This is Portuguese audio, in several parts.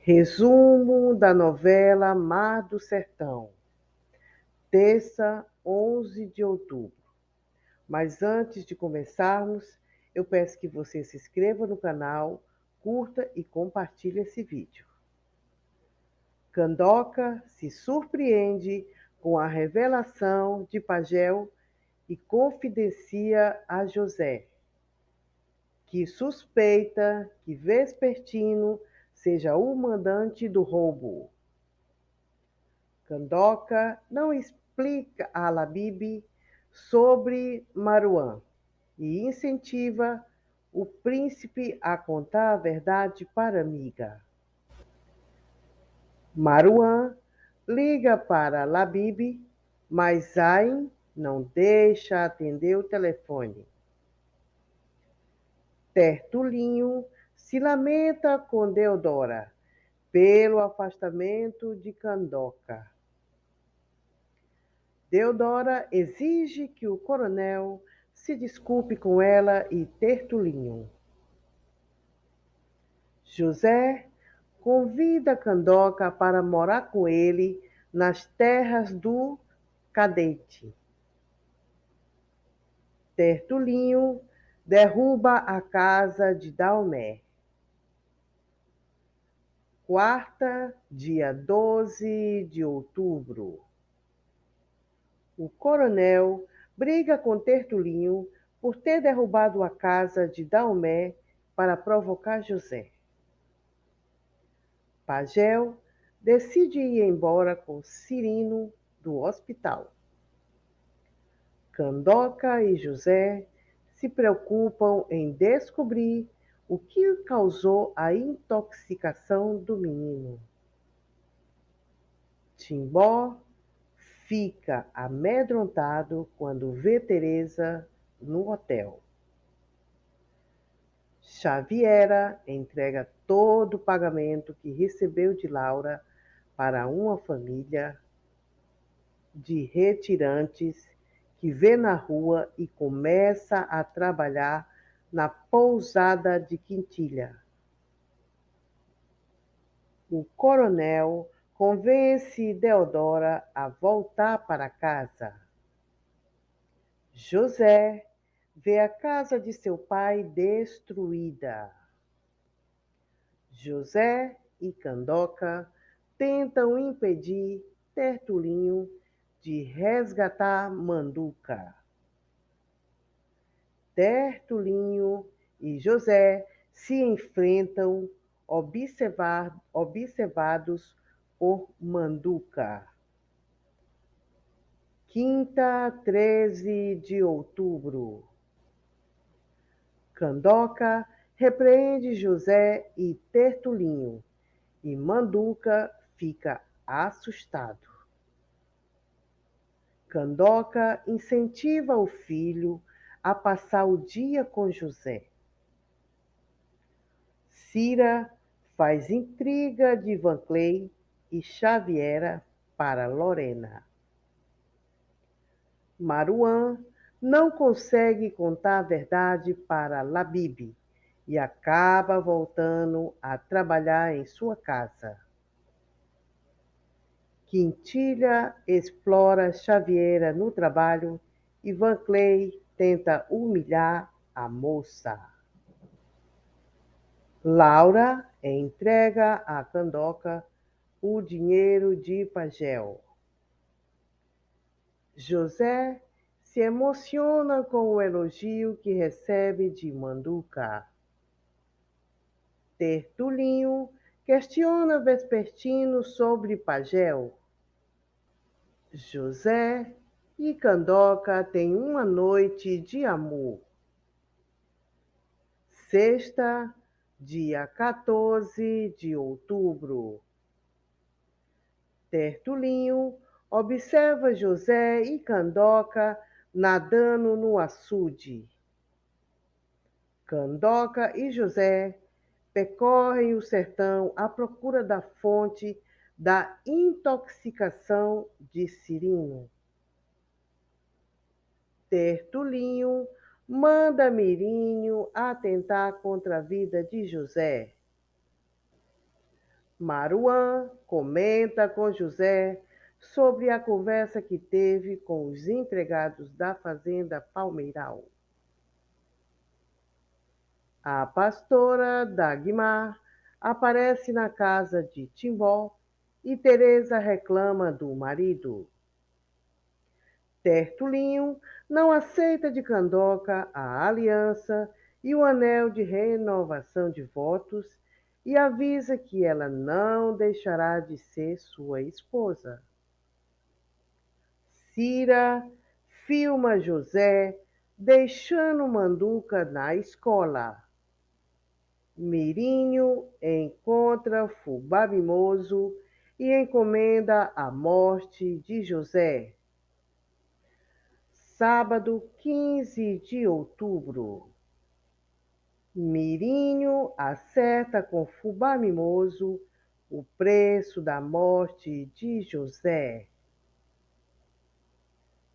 Resumo da novela Mar do Sertão, terça, 11 de outubro. Mas antes de começarmos, eu peço que você se inscreva no canal, curta e compartilhe esse vídeo. Candoca se surpreende com a revelação de Pagel e confidencia a José, que suspeita que Vespertino seja o mandante do roubo. Candoca não explica a Labib sobre Maruan e incentiva o príncipe a contar a verdade para a amiga. Maruan liga para Labib, mas Zayn não deixa atender o telefone. Tertulinho se lamenta com Deodora pelo afastamento de Candoca. Deodora exige que o coronel se desculpe com ela e Tertulinho. José convida Candoca para morar com ele nas terras do Cadete. Tertulinho derruba a casa de Daomé. Quarta, dia 12 de outubro. O coronel briga com Tertulinho por ter derrubado a casa de Daomé para provocar José. Pagel decide ir embora com Cirino do hospital. Candoca e José se preocupam em descobrir o que causou a intoxicação do menino. Timbó fica amedrontado quando vê Teresa no hotel. Xaviera entrega todo o pagamento que recebeu de Laura para uma família de retirantes que vê na rua e começa a trabalhar na pousada de Quintilha. O coronel convence Deodora a voltar para casa. José vê a casa de seu pai destruída. José e Candoca tentam impedir Tertulinho de resgatar Manduca. Tertulinho e José se enfrentam observados por Manduca. Quinta, 13 de outubro. Candoca repreende José e Tertulinho e Manduca fica assustado. Candoca incentiva o filho a passar o dia com José. Cira faz intriga de Van Clay e Xaviera para Lorena. Maruan não consegue contar a verdade para Labib e acaba voltando a trabalhar em sua casa. Quintilha explora Xaviera no trabalho e Van Clay tenta humilhar a moça. Laura entrega a Candoca o dinheiro de Pagel. José se emociona com o elogio que recebe de Manduca. Tertulinho questiona Vespertino sobre Pagel. José e Candoca têm uma noite de amor. Sexta, dia 14 de outubro. Tertulinho observa José e Candoca nadando no açude. Candoca e José percorrem o sertão à procura da fonte da intoxicação de Cirino. Tertulinho manda Mirinho atentar contra a vida de José. Maruã comenta com José sobre a conversa que teve com os empregados da fazenda Palmeiral. A pastora Dagmar aparece na casa de Timbó e Teresa reclama do marido. Tertulinho não aceita de Candoca a aliança e o anel de renovação de votos e avisa que ela não deixará de ser sua esposa. Cira filma José deixando Manduca na escola. Mirinho encontra Fubá Mimoso e encomenda a morte de José. Sábado, 15 de outubro. Mirinho acerta com Fubá Mimoso o preço da morte de José.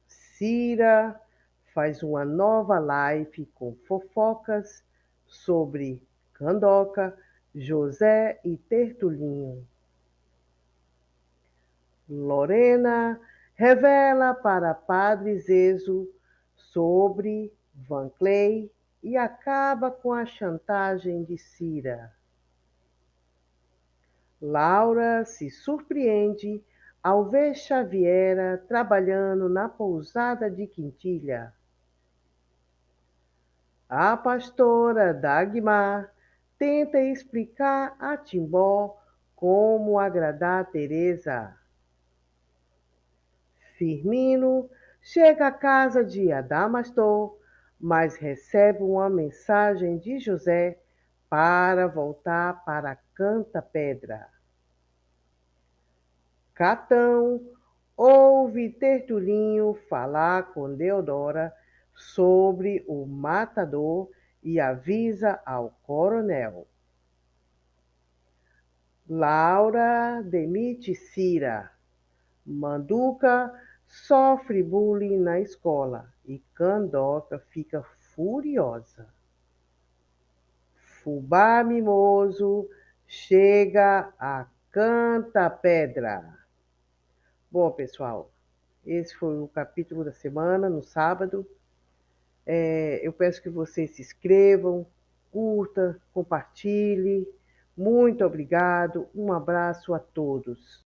Cira faz uma nova live com fofocas sobre Candoca, José e Tertulinho. Lorena revela para Padre Zezo sobre Van Clay e acaba com a chantagem de Cira. Laura se surpreende ao ver Xaviera trabalhando na pousada de Quintilha. A pastora Dagmar tenta explicar a Timbó como agradar Teresa. Firmino chega à casa de Adamastor, mas recebe uma mensagem de José para voltar para Canta Pedra. Catão ouve Tertulinho falar com Deodora sobre o matador e avisa ao coronel. Laura demite Cira. Manduca sofre bullying na escola e Candoca fica furiosa. Fubá Mimoso chega a Canta Pedra. Bom, pessoal, esse foi o capítulo da semana, no sábado. Eu peço que vocês se inscrevam, curta, compartilhe. Muito obrigado, um abraço a todos.